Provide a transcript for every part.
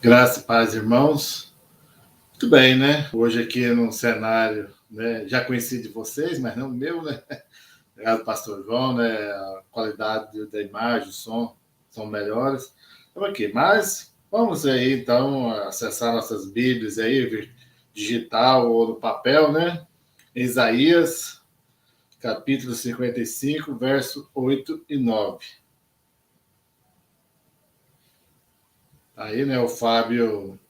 Graça e paz, irmãos. Muito bem, né? Hoje aqui num cenário, né? Já conheci de vocês, mas não o meu, né? Obrigado, pastor João, né? A qualidade da imagem, o som são melhores. Estamos aqui, mas vamos aí então acessar nossas Bíblias aí, digital ou no papel, né? Isaías, capítulo 55, verso 8 e 9. Aí, né, o Fábio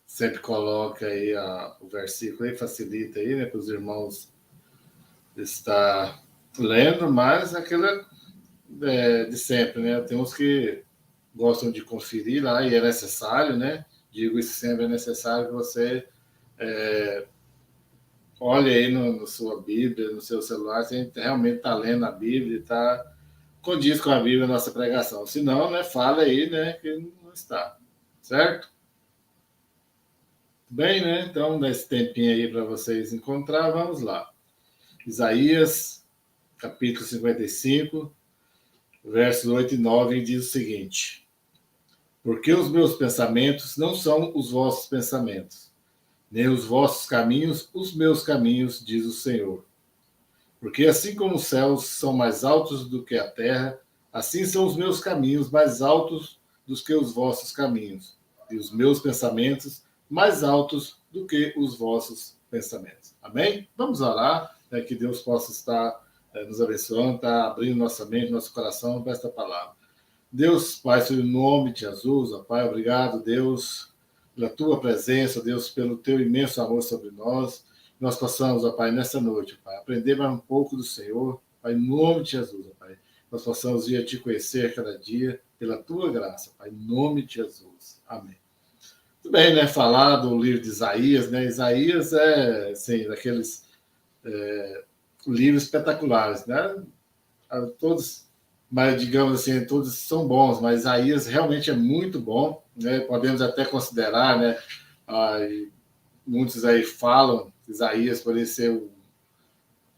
sempre coloca aí o versículo aí, facilita aí, né, para os irmãos estar lendo, mas aquilo de sempre, né? Tem uns que gostam de conferir lá e é necessário, né? Digo isso sempre, é necessário que você olhe aí no sua Bíblia, no seu celular, se a gente realmente está lendo a Bíblia e está condiz com a Bíblia a nossa pregação. Se não, né, fala aí, né, que não está. Certo? Bem, né? Então, dá esse tempinho aí para vocês encontrar, vamos lá. Isaías, capítulo 55, versos 8 e 9, diz o seguinte: Porque os meus pensamentos não são os vossos pensamentos, nem os vossos caminhos os meus caminhos, diz o Senhor. Porque assim como os céus são mais altos do que a terra, assim são os meus caminhos mais altos do que os vossos caminhos, e os meus pensamentos mais altos do que os vossos pensamentos. Amém? Vamos orar, né, que Deus possa estar nos abençoando, tá abrindo nossa mente, nosso coração para esta palavra. Deus, Pai, em nome de Jesus, ó Pai, obrigado, Deus, pela tua presença, Deus, pelo teu imenso amor sobre nós. Nós possamos, ó Pai, nessa noite, ó Pai, aprender mais um pouco do Senhor, Pai, em nome de Jesus, ó Pai. Nós possamos ir a te conhecer cada dia pela tua graça, Pai, em nome de Jesus. Amém. Muito bem, né? Falar do livro de Isaías, né? Isaías é, assim, daqueles livros espetaculares, né? Todos, mas digamos assim, todos são bons, mas Isaías realmente é muito bom, né? Podemos até considerar, né? Ah, muitos aí falam que Isaías poderia ser o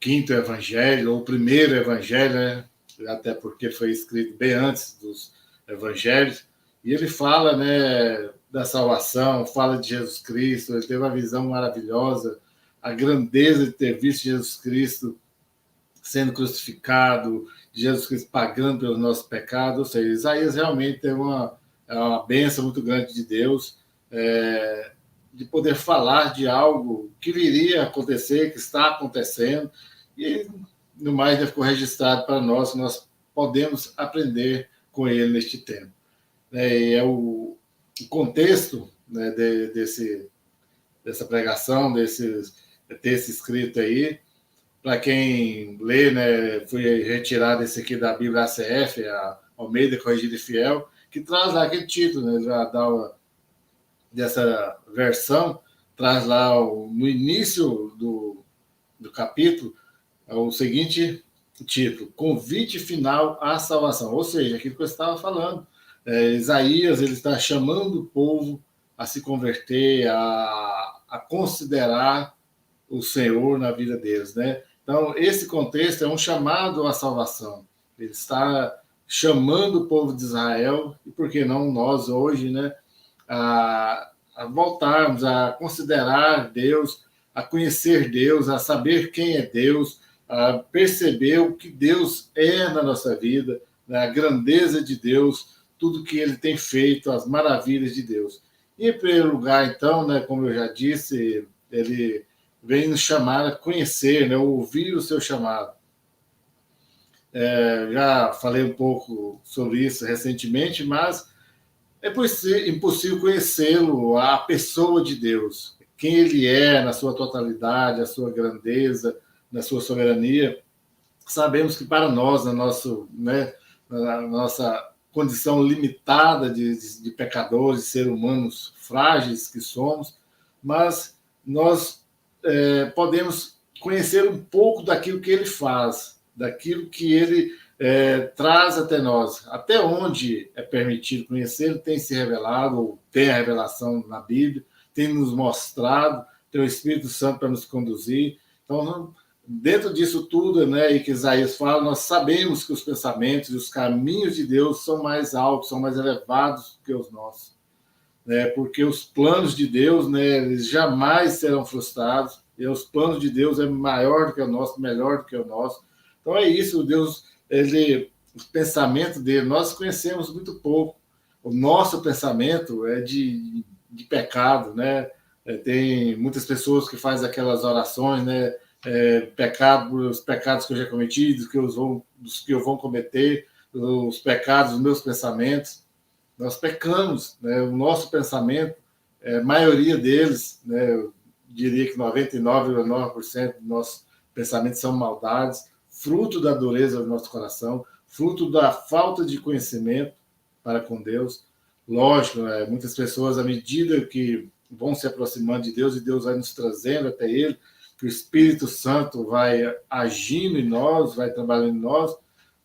quinto evangelho ou o primeiro evangelho, né? Até porque foi escrito bem antes dos evangelhos. E ele fala, né, da salvação, fala de Jesus Cristo. Ele teve uma visão maravilhosa, a grandeza de ter visto Jesus Cristo sendo crucificado, Jesus Cristo pagando pelos nossos pecados. Ou seja, Isaías realmente é uma bênção muito grande de Deus, de poder falar de algo que viria a acontecer, que está acontecendo, e no mais ficou registrado para nós, que nós podemos aprender com ele neste tempo. E é o contexto, né, dessa pregação, desse texto escrito aí, para quem lê, né, foi retirado esse aqui da Bíblia ACF, a Almeida Corrigida e Fiel, que traz lá aquele título, né, já dá dessa versão, traz lá no início do capítulo o seguinte título: Convite final à salvação. Ou seja, aquilo que eu estava falando. Isaías ele está chamando o povo a se converter, a considerar o Senhor na vida deles, né? Então, esse contexto é um chamado à salvação. Ele está chamando o povo de Israel, e por que não nós hoje, né? A voltarmos a considerar Deus, a conhecer Deus, a saber quem é Deus, a perceber o que Deus é na nossa vida, né? A grandeza de Deus, tudo que Ele tem feito, as maravilhas de Deus. E, em primeiro lugar, então, né, como eu já disse, Ele vem nos chamar a conhecer, né, ouvir o seu chamado. Já falei um pouco sobre isso recentemente, mas é impossível conhecê-lo, a pessoa de Deus, quem ele é na sua totalidade, a sua grandeza, na sua soberania. Sabemos que para nós, na nossa condição limitada de pecadores, de seres humanos frágeis que somos, mas nós podemos conhecer um pouco daquilo que ele faz, daquilo que ele traz até nós. Até onde é permitido conhecer, ele tem se revelado, ou tem a revelação na Bíblia, tem nos mostrado, tem o Espírito Santo para nos conduzir. Então, dentro disso tudo, né, e que Isaías fala, nós sabemos que os pensamentos e os caminhos de Deus são mais altos, são mais elevados do que os nossos. né? Porque os planos de Deus, né, eles jamais serão frustrados, e os planos de Deus é maior do que o nosso, melhor do que o nosso. Então é isso, Deus, o pensamento dele, nós conhecemos muito pouco. O nosso pensamento é de pecado, né? Tem muitas pessoas que fazem aquelas orações, né? Os pecados que eu já cometi, dos que eu vou cometer, os pecados dos meus pensamentos. Nós pecamos, né? O nosso pensamento, a maioria deles, né? Eu diria que 99,9% dos nossos pensamentos são maldades, fruto da dureza do nosso coração, fruto da falta de conhecimento para com Deus. Lógico, né? Muitas pessoas, à medida que vão se aproximando de Deus e Deus vai nos trazendo até Ele, que o Espírito Santo vai agindo em nós, vai trabalhando em nós,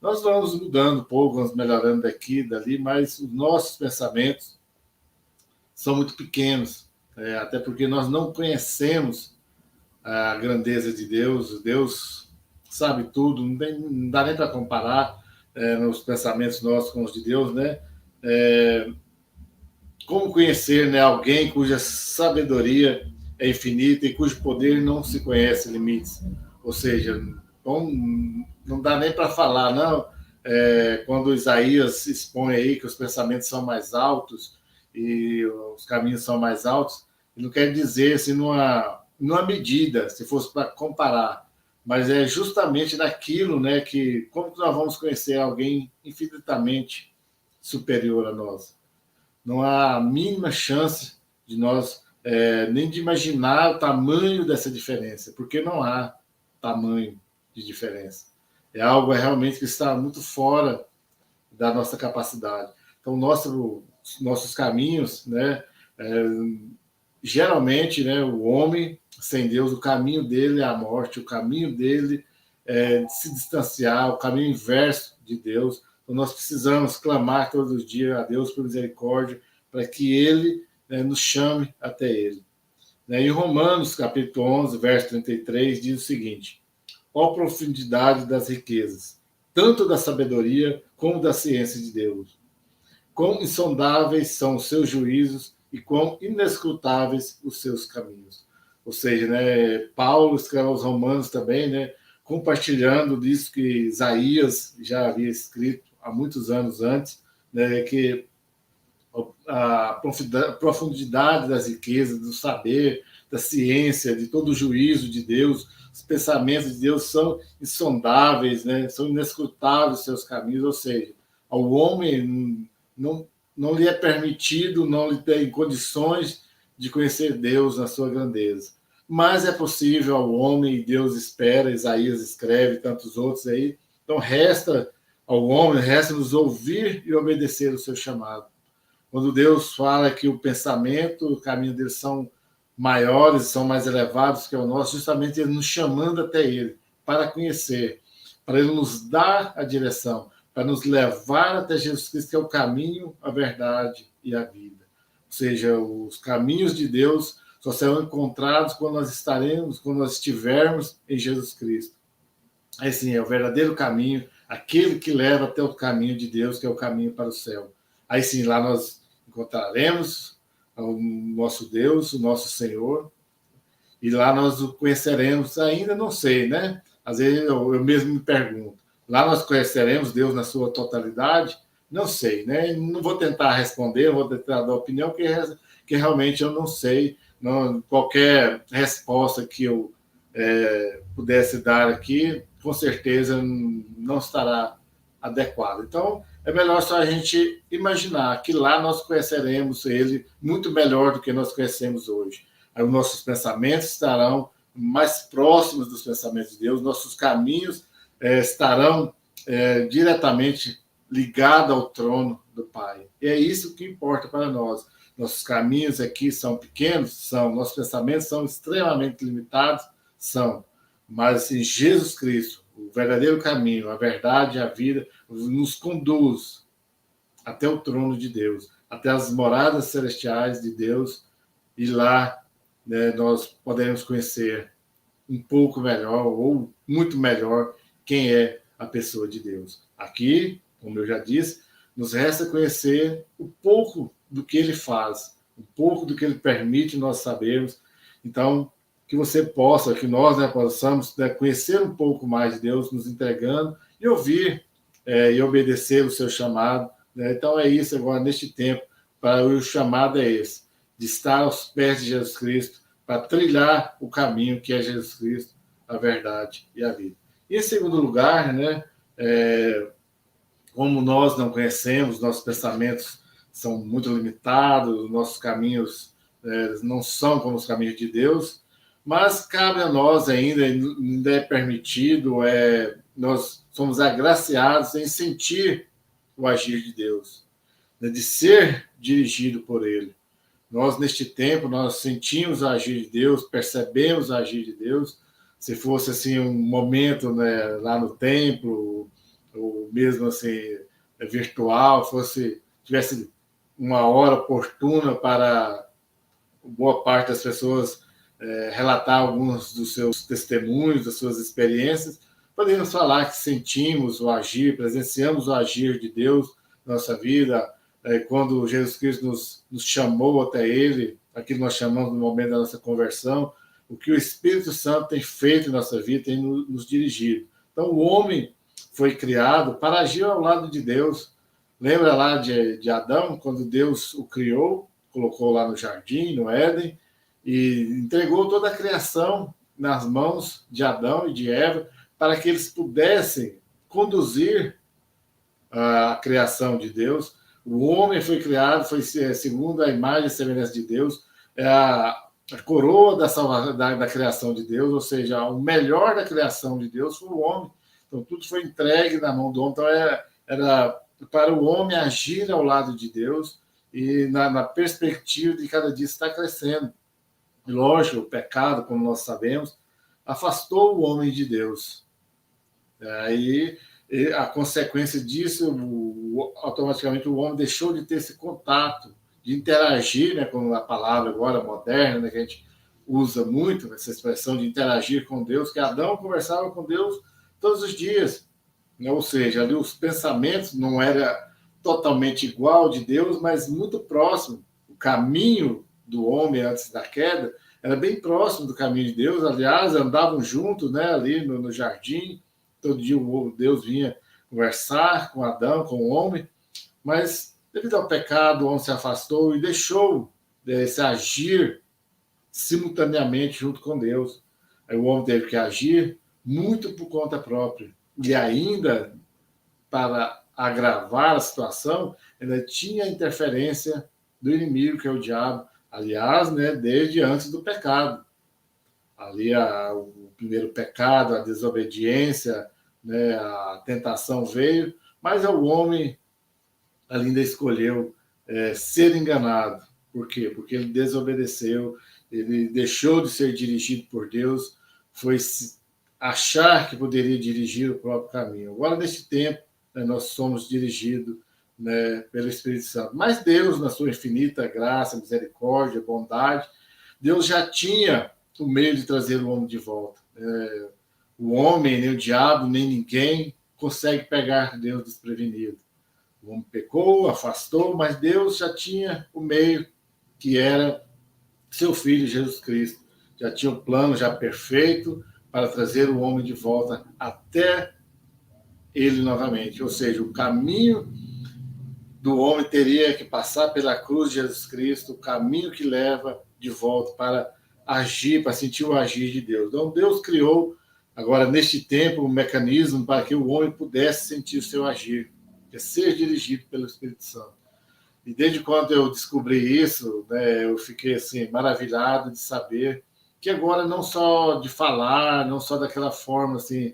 nós vamos mudando um pouco, vamos melhorando daqui e dali, mas os nossos pensamentos são muito pequenos, até porque nós não conhecemos a grandeza de Deus. Deus sabe tudo, não dá nem para comparar nos pensamentos nossos com os de Deus, né? Como conhecer, né, alguém cuja sabedoria é infinita e cujo poder não se conhece limites? Ou seja, não dá nem para falar, não. Quando Isaías expõe aí que os pensamentos são mais altos e os caminhos são mais altos, não quer dizer assim, numa medida, se fosse para comparar, mas é justamente naquilo, né, que como que nós vamos conhecer alguém infinitamente superior a nós? Não há a mínima chance de nós nem de imaginar o tamanho dessa diferença, porque não há tamanho de diferença. É algo realmente que está muito fora da nossa capacidade. Então, nossos caminhos, né, geralmente, né, o homem sem Deus, o caminho dele é a morte, o caminho dele é de se distanciar, o caminho inverso de Deus. Então, nós precisamos clamar todos os dias a Deus por misericórdia, para que Ele nos chame até Ele. Em Romanos, capítulo 11, verso 33, diz o seguinte: ó profundidade das riquezas, tanto da sabedoria como da ciência de Deus. Quão insondáveis são os seus juízos e quão inescrutáveis os seus caminhos. Ou seja, né, Paulo escreve aos Romanos também, né, compartilhando disso que Isaías já havia escrito há muitos anos antes, né, que a profundidade das riquezas, do saber, da ciência, de todo o juízo de Deus, os pensamentos de Deus são insondáveis, né? São inescrutáveis os seus caminhos, ou seja, ao homem não lhe é permitido, não lhe tem condições de conhecer Deus na sua grandeza. Mas é possível ao homem, e Deus espera, Isaías escreve, tantos outros aí. Então resta ao homem, resta-nos ouvir e obedecer o seu chamado. Quando Deus fala que o pensamento, o caminho deles são maiores, são mais elevados que o nosso, justamente Ele nos chamando até Ele, para conhecer, para Ele nos dar a direção, para nos levar até Jesus Cristo, que é o caminho, a verdade e a vida. Ou seja, os caminhos de Deus só serão encontrados quando nós estivermos em Jesus Cristo. Aí sim, é o verdadeiro caminho, aquele que leva até o caminho de Deus, que é o caminho para o céu. Aí sim, lá nós encontraremos o nosso Deus, o nosso Senhor, e lá nós o conheceremos. Ainda não sei, né? Às vezes eu mesmo me pergunto, lá nós conheceremos Deus na sua totalidade? Não sei, né? Não vou tentar responder, vou tentar dar opinião, que realmente eu não sei. Não, qualquer resposta que eu pudesse dar aqui, com certeza não estará adequada. Então, é melhor só a gente imaginar que lá nós conheceremos Ele muito melhor do que nós conhecemos hoje. Aí os nossos pensamentos estarão mais próximos dos pensamentos de Deus, nossos caminhos estarão diretamente ligados ao trono do Pai. E é isso que importa para nós. Nossos caminhos aqui são pequenos, nossos pensamentos são extremamente limitados, mas em Jesus Cristo, o verdadeiro caminho, a verdade e a vida, nos conduz até o trono de Deus, até as moradas celestiais de Deus, e lá, né, nós poderemos conhecer um pouco melhor ou muito melhor quem é a pessoa de Deus. Aqui, como eu já disse, nos resta conhecer o pouco do que Ele faz, um pouco do que ele permite nós sabermos. Então, que você possa, que nós, né, possamos, né, conhecer um pouco mais de Deus, nos entregando e ouvir e obedecer o seu chamado. Né? Então, é isso agora, neste tempo, para o chamado é esse, de estar aos pés de Jesus Cristo, para trilhar o caminho que é Jesus Cristo, a verdade e a vida. E, em segundo lugar, né, como nós não conhecemos, nossos pensamentos são muito limitados, nossos caminhos não são como os caminhos de Deus, mas cabe a nós ainda é permitido, nós somos agraciados em sentir o agir de Deus, né, de ser dirigido por Ele. Nós, neste tempo, nós sentimos o agir de Deus, percebemos o agir de Deus. Se fosse assim um momento, né, lá no templo, ou mesmo assim virtual, tivesse uma hora oportuna para boa parte das pessoas relatar alguns dos seus testemunhos, das suas experiências, podemos falar que sentimos o agir, presenciamos o agir de Deus na nossa vida, quando Jesus Cristo nos chamou até Ele, aquilo que nós chamamos no momento da nossa conversão, o que o Espírito Santo tem feito em nossa vida, tem nos dirigido. Então, o homem foi criado para agir ao lado de Deus. Lembra lá de Adão, quando Deus o criou, colocou lá no jardim, no Éden, e entregou toda a criação nas mãos de Adão e de Eva, para que eles pudessem conduzir a criação de Deus. O homem foi criado, foi segundo a imagem e semelhança de Deus, é a coroa da criação de Deus, ou seja, o melhor da criação de Deus foi o homem. Então, tudo foi entregue na mão do homem. Então, era para o homem agir ao lado de Deus e na perspectiva de cada dia estar crescendo. E, lógico, o pecado, como nós sabemos, afastou o homem de Deus. Aí, a consequência disso, automaticamente o homem deixou de ter esse contato, de interagir, né, com a palavra agora moderna, né, que a gente usa muito, essa expressão de interagir com Deus, que Adão conversava com Deus todos os dias. Né? Ou seja, ali os pensamentos não eram totalmente igual de Deus, mas muito próximo. O caminho do homem antes da queda era bem próximo do caminho de Deus. Aliás, andavam juntos, né, ali no jardim. Todo dia Deus vinha conversar com Adão, com o homem, mas devido ao pecado, o homem se afastou e deixou se agir simultaneamente junto com Deus. Aí o homem teve que agir muito por conta própria. E ainda, para agravar a situação, ainda tinha a interferência do inimigo, que é o diabo. Aliás, né, desde antes do pecado. Ali o primeiro pecado, a desobediência, né, a tentação veio, mas o homem ainda escolheu ser enganado. Por quê? Porque ele desobedeceu, ele deixou de ser dirigido por Deus, foi achar que poderia dirigir o próprio caminho. Agora, neste tempo, né, nós somos dirigidos, né, pelo Espírito Santo. Mas Deus, na sua infinita graça, misericórdia, bondade, Deus já tinha o meio de trazer o homem de volta. O homem, nem o diabo, nem ninguém consegue pegar Deus desprevenido. O homem pecou, afastou, mas Deus já tinha o meio, que era seu Filho Jesus Cristo. Já tinha o plano já perfeito para trazer o homem de volta até ele novamente. Ou seja, o caminho do homem teria que passar pela cruz de Jesus Cristo, o caminho que leva de volta para agir, para sentir o agir de Deus. Então, Deus criou, agora, neste tempo, um mecanismo para que o homem pudesse sentir o seu agir, que é ser dirigido pelo Espírito Santo. E desde quando eu descobri isso, né, eu fiquei assim, maravilhado de saber que agora não só de falar, não só daquela forma assim,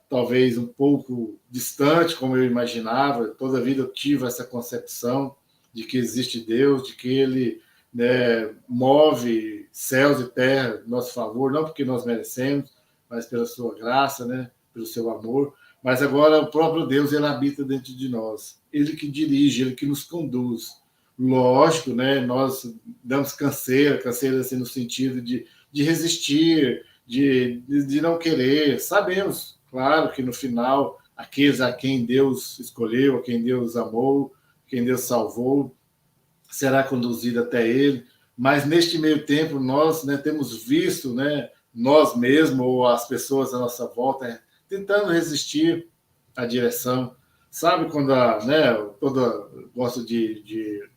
talvez um pouco distante, como eu imaginava, toda a vida eu tive essa concepção de que existe Deus, de que Ele, né, move céus e terra em nosso favor, não porque nós merecemos, mas pela sua graça, né, pelo seu amor. Mas agora o próprio Deus, ele habita dentro de nós. Ele que dirige, ele que nos conduz. Lógico, né, nós damos canseira assim, no sentido de resistir, de não querer. Sabemos, claro, que no final, aqueles a quem Deus escolheu, a quem Deus amou, quem Deus salvou, será conduzido até ele. Mas neste meio tempo nós, né, temos visto, né, nós mesmos ou as pessoas à nossa volta tentando resistir à direção. Sabe quando gosto de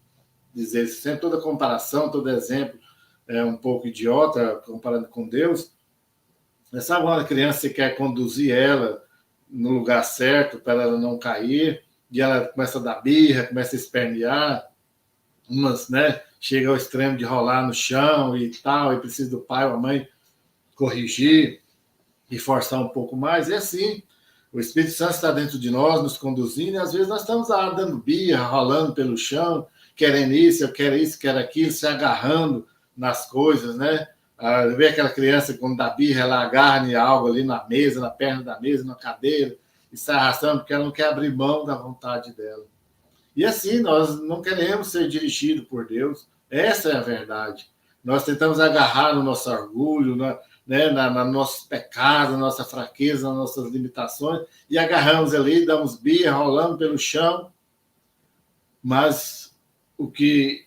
dizer sempre, toda comparação, todo exemplo é um pouco idiota comparado com Deus. Sabe quando a criança você quer conduzir ela no lugar certo para ela não cair, e ela começa a dar birra, começa a espernear, umas, né, chega ao extremo de rolar no chão e tal, e precisa do pai ou a mãe corrigir e forçar um pouco mais. É assim, o Espírito Santo está dentro de nós, nos conduzindo, e às vezes nós estamos lá dando birra, rolando pelo chão, querendo isso, eu quero isso, quero aquilo, se agarrando nas coisas, né? Vê aquela criança quando dá birra, ela agarra em algo ali na mesa, na perna da mesa, na cadeira, e sai arrastando porque ela não quer abrir mão da vontade dela. E assim, nós não queremos ser dirigidos por Deus. Essa é a verdade. Nós tentamos agarrar no nosso orgulho, na nossos pecados, na nossa fraqueza, nas nossas limitações, e agarramos ali, damos birra, rolando pelo chão. Mas o que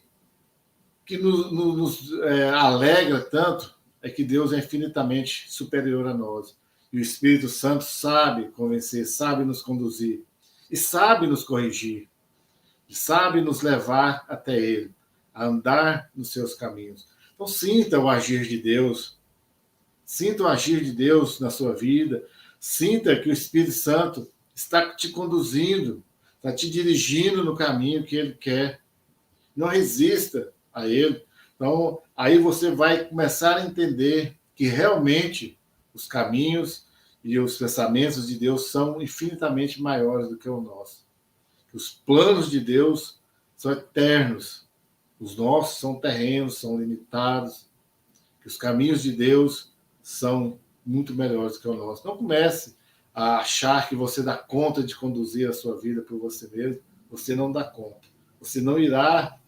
nos alegra tanto é que Deus é infinitamente superior a nós. E o Espírito Santo sabe convencer, sabe nos conduzir e sabe nos corrigir, e sabe nos levar até Ele, a andar nos seus caminhos. Então, sinta o agir de Deus, sinta o agir de Deus na sua vida, sinta que o Espírito Santo está te conduzindo, está te dirigindo no caminho que Ele quer. Não resista a Ele. Então, aí você vai começar a entender que realmente os caminhos e os pensamentos de Deus são infinitamente maiores do que o nosso. Os planos de Deus são eternos. Os nossos são terrenos, são limitados. Os caminhos de Deus são muito melhores do que o nosso. Não comece a achar que você dá conta de conduzir a sua vida por você mesmo. Você não dá conta. Você não irá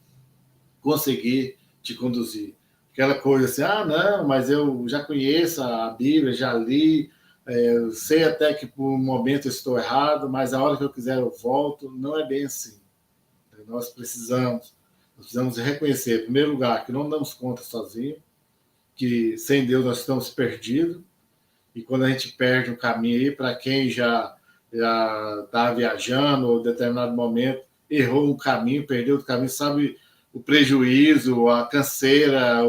conseguir te conduzir. Aquela coisa assim, não, mas eu já conheço a Bíblia, já li, eu sei até que por um momento eu estou errado, mas a hora que eu quiser eu volto. Não é bem assim. Nós precisamos reconhecer, em primeiro lugar, que não damos conta sozinhos, que sem Deus nós estamos perdidos, e quando a gente perde um caminho aí, para quem já está viajando, ou em determinado momento errou um caminho, perdeu o caminho, sabe o prejuízo, a canseira,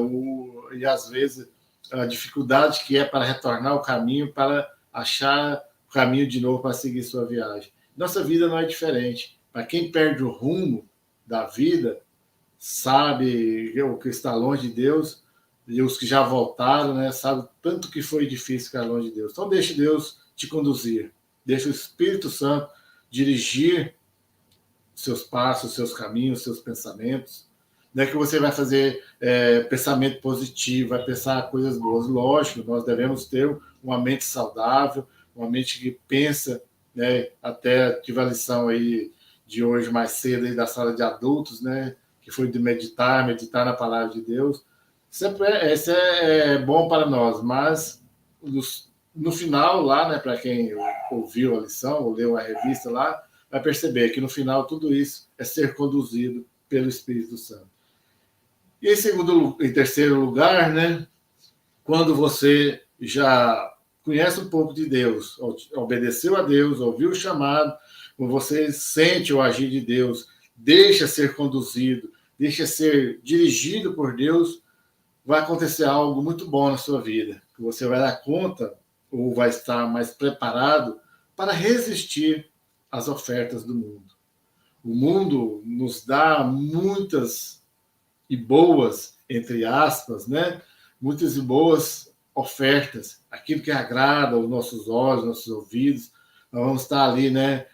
e às vezes a dificuldade que é para retornar o caminho, para achar o caminho de novo para seguir sua viagem. Nossa vida não é diferente. Para quem perde o rumo da vida, sabe o que está longe de Deus, e os que já voltaram, né, sabe tanto que foi difícil ficar longe de Deus. Então deixe Deus te conduzir, deixe o Espírito Santo dirigir seus passos, seus caminhos, seus pensamentos. Não é que você vai fazer pensamento positivo, vai pensar coisas boas. Lógico, nós devemos ter uma mente saudável, uma mente que pensa, né? Até tive a lição aí de hoje mais cedo aí da sala de adultos, né? Que foi de meditar na palavra de Deus. Isso é bom para nós, mas no final lá, né? Para quem ouviu a lição ou leu a revista lá, vai perceber que no final tudo isso é ser conduzido pelo Espírito Santo. E em terceiro lugar, né, quando você já conhece um pouco de Deus, obedeceu a Deus, ouviu o chamado, quando você sente o agir de Deus, deixa ser conduzido, deixa ser dirigido por Deus, vai acontecer algo muito bom na sua vida, que você vai dar conta ou vai estar mais preparado para resistir às ofertas do mundo. O mundo nos dá muitas e boas, entre aspas, né? Muitas e boas ofertas, aquilo que agrada os nossos olhos, nossos ouvidos. Nós vamos estar ali, né?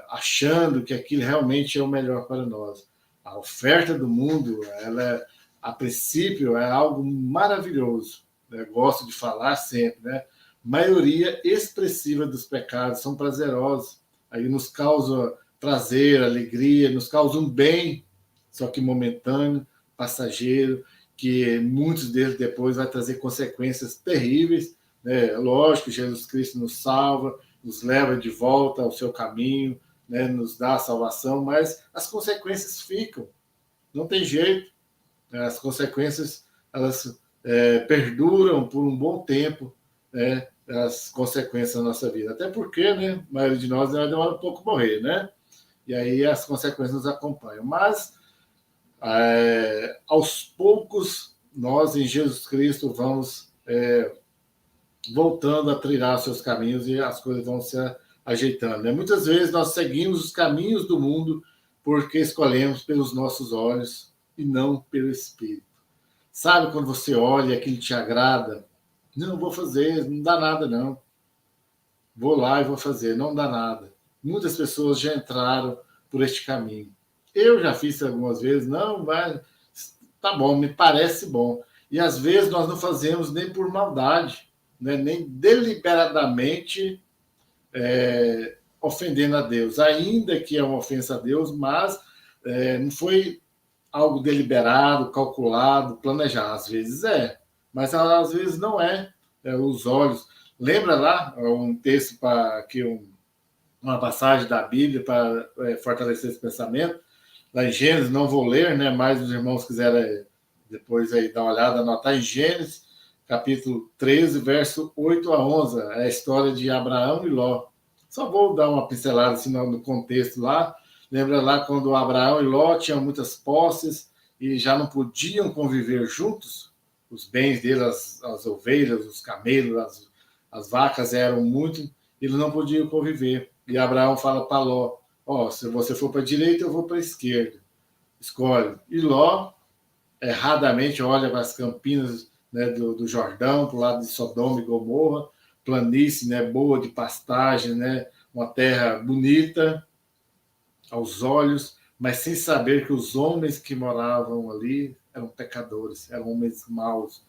Achando que aquilo realmente é o melhor para nós. A oferta do mundo, ela, a princípio, é algo maravilhoso. Né? Gosto de falar sempre, né? Maioria expressiva dos pecados são prazerosos. Aí nos causa prazer, alegria, nos causa um bem, só que momentâneo, passageiro, que muitos deles depois vai trazer consequências terríveis. Né? Lógico, Jesus Cristo nos salva, nos leva de volta ao seu caminho, né? Nos dá a salvação, mas as consequências ficam. Não tem jeito. As consequências, elas perduram por um bom tempo, né? As consequências da nossa vida. Até porque, né, a maioria de nós demora um pouco morrer, né? E aí as consequências nos acompanham. Mas, aos poucos, nós em Jesus Cristo vamos voltando a trilhar seus caminhos e as coisas vão se ajeitando. Né? Muitas vezes nós seguimos os caminhos do mundo porque escolhemos pelos nossos olhos e não pelo Espírito. Sabe quando você olha e aquilo te agrada? Não, vou fazer, não dá nada não. Vou lá e vou fazer, não dá nada. Muitas pessoas já entraram por este caminho. Eu já fiz algumas vezes, não, vai, tá bom, me parece bom. E às vezes nós não fazemos nem por maldade, né? Nem deliberadamente ofendendo a Deus, ainda que é uma ofensa a Deus, mas não foi algo deliberado, calculado, planejado. Às vezes mas às vezes não é. Os olhos. Lembra lá um texto uma passagem da Bíblia para fortalecer esse pensamento? Lá em Gênesis, não vou ler, né? Mas os irmãos quiserem depois aí dar uma olhada, anotar em Gênesis, capítulo 13, verso 8 a 11, é a história de Abraão e Ló. Só vou dar uma pincelada assim no contexto lá. Lembra lá quando Abraão e Ló tinham muitas posses e já não podiam conviver juntos? Os bens deles, as ovelhas, os camelos, as vacas eram muito, eles não podiam conviver. E Abraão fala para Ló, se você for para a direita, eu vou para a esquerda. Escolhe. E Ló, erradamente, olha para as campinas, né, do Jordão, para o lado de Sodoma e Gomorra, planície, né, boa de pastagem, né, uma terra bonita aos olhos, mas sem saber que os homens que moravam ali eram pecadores, eram homens maus.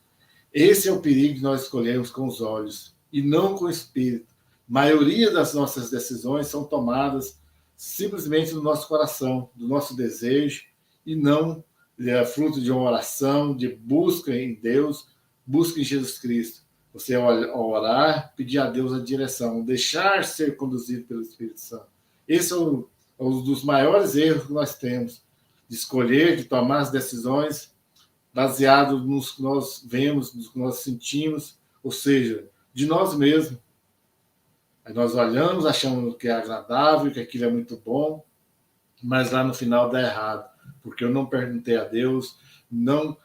Esse é o perigo de nós escolhermos com os olhos e não com o espírito. A maioria das nossas decisões são tomadas simplesmente do nosso coração, do nosso desejo, e não fruto de uma oração, de busca em Deus, busca em Jesus Cristo. Você orar, pedir a Deus a direção, deixar ser conduzido pelo Espírito Santo. Esse é um dos maiores erros que nós temos, de escolher, de tomar as decisões baseado nos que nós vemos, nos que nós sentimos, ou seja, de nós mesmos. Aí nós olhamos, achamos que é agradável, que aquilo é muito bom, mas lá no final dá errado, porque eu não perguntei a Deus, não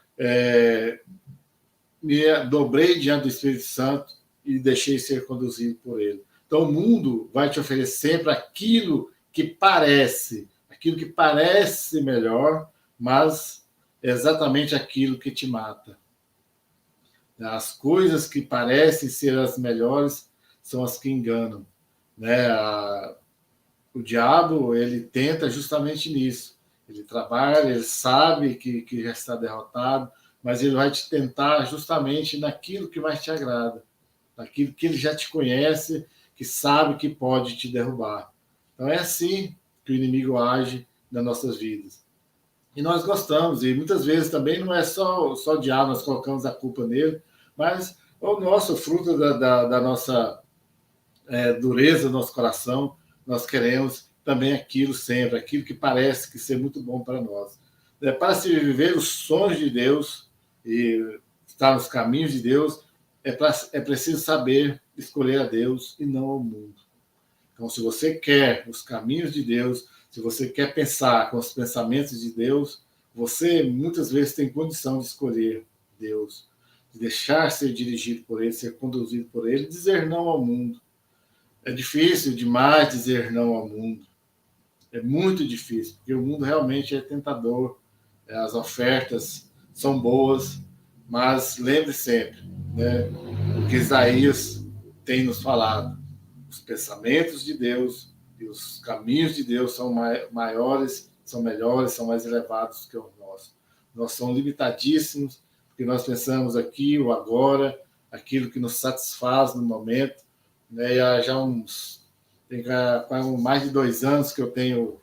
me dobrei diante do Espírito Santo e deixei ser conduzido por ele. Então o mundo vai te oferecer sempre aquilo que parece melhor, mas é exatamente aquilo que te mata. As coisas que parecem ser as melhores são as que enganam, né? O diabo, ele tenta justamente nisso. Ele trabalha, ele sabe que já está derrotado, mas ele vai te tentar justamente naquilo que mais te agrada, naquilo que ele já te conhece, que sabe que pode te derrubar. Então é assim que o inimigo age nas nossas vidas. E nós gostamos, e muitas vezes também não é só o diabo, nós colocamos a culpa nele, mas o nosso fruto da nossa dureza do nosso coração, nós queremos também aquilo sempre, aquilo que parece que ser muito bom para nós. Para se viver os sonhos de Deus e estar nos caminhos de Deus, é preciso saber escolher a Deus e não ao mundo. Então, se você quer os caminhos de Deus, se você quer pensar com os pensamentos de Deus, você muitas vezes tem condição de escolher Deus, de deixar ser dirigido por Ele, ser conduzido por Ele, dizer não ao mundo. É difícil demais dizer não ao mundo. É muito difícil, porque o mundo realmente é tentador. As ofertas são boas, mas lembre sempre, né, o que Isaías tem nos falado. Os pensamentos de Deus e os caminhos de Deus são maiores, são melhores, são mais elevados que os nossos. Nós somos limitadíssimos, porque nós pensamos aqui, o agora, aquilo que nos satisfaz no momento. Né? Tem mais de 2 anos que eu tenho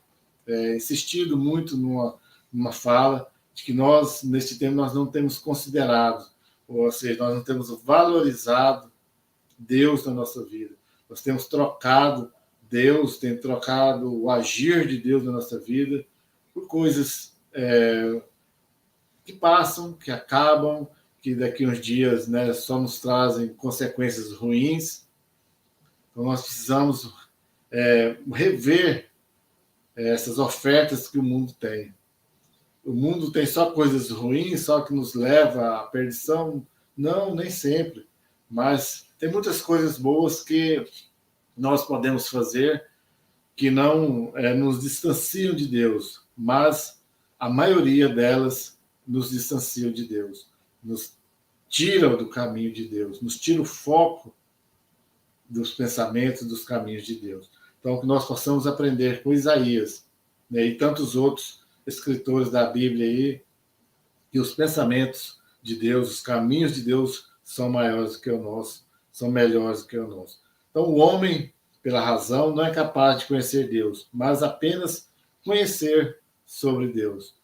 insistido muito numa fala de que nós, neste tempo, nós não temos considerado, ou seja, nós não temos valorizado Deus na nossa vida. Nós temos trocado Deus, temos trocado o agir de Deus na nossa vida por coisas que passam, que acabam, que daqui uns dias, né, só nos trazem consequências ruins. Então, nós precisamos rever essas ofertas que o mundo tem. O mundo tem só coisas ruins, só que nos leva à perdição? Não, nem sempre. Mas tem muitas coisas boas que nós podemos fazer que não nos distanciam de Deus, mas a maioria delas nos distanciam de Deus, nos tiram do caminho de Deus, nos tira o foco dos pensamentos, dos caminhos de Deus. Então, que nós possamos aprender com Isaías, né, e tantos outros escritores da Bíblia aí, que os pensamentos de Deus, os caminhos de Deus são maiores que o nosso, são melhores que o nosso. Então, o homem, pela razão, não é capaz de conhecer Deus, mas apenas conhecer sobre Deus.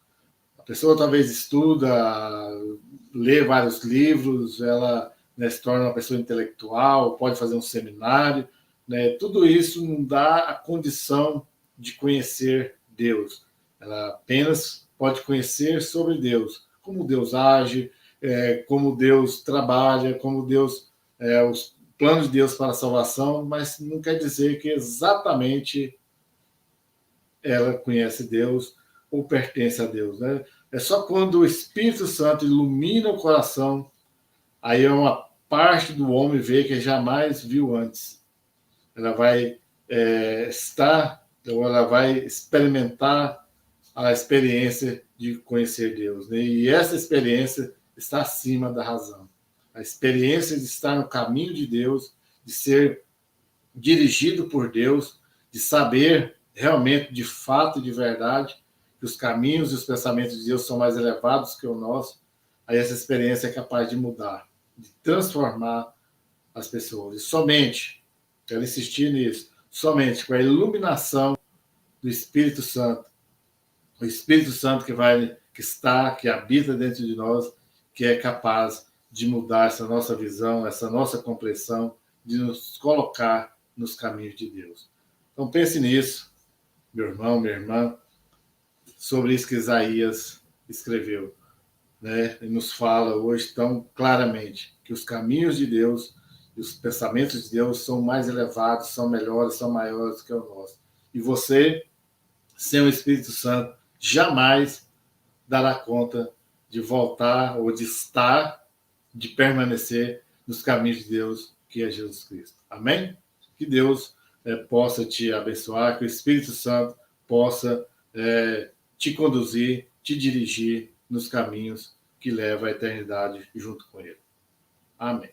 A pessoa talvez estuda, lê vários livros, ela, né, se torna uma pessoa intelectual, pode fazer um seminário, né? Tudo isso não dá a condição de conhecer Deus. Ela apenas pode conhecer sobre Deus, como Deus age, como Deus trabalha, como Deus, os planos de Deus para a salvação, mas não quer dizer que exatamente ela conhece Deus ou pertence a Deus, né? É só quando o Espírito Santo ilumina o coração, aí é uma parte do homem vê que jamais viu antes. Ela vai estar, ou ela vai experimentar a experiência de conhecer Deus, né? E essa experiência está acima da razão. A experiência de estar no caminho de Deus, de ser dirigido por Deus, de saber realmente, de fato e de verdade, que os caminhos e os pensamentos de Deus são mais elevados que o nosso, aí essa experiência é capaz de mudar, de transformar as pessoas. E somente, quero insistir nisso, somente com a iluminação do Espírito Santo, o Espírito Santo que habita dentro de nós, que é capaz de mudar essa nossa visão, essa nossa compreensão, de nos colocar nos caminhos de Deus. Então pense nisso, meu irmão, minha irmã, sobre isso que Isaías escreveu, né? E nos fala hoje tão claramente que os caminhos de Deus e os pensamentos de Deus são mais elevados, são melhores, são maiores que o nosso. E você, sem o Espírito Santo, jamais dará conta de voltar ou de estar, de permanecer nos caminhos de Deus, que é Jesus Cristo. Amém? Que Deus possa te abençoar, que o Espírito Santo possa te conduzir, te dirigir nos caminhos que levam à eternidade junto com Ele. Amém.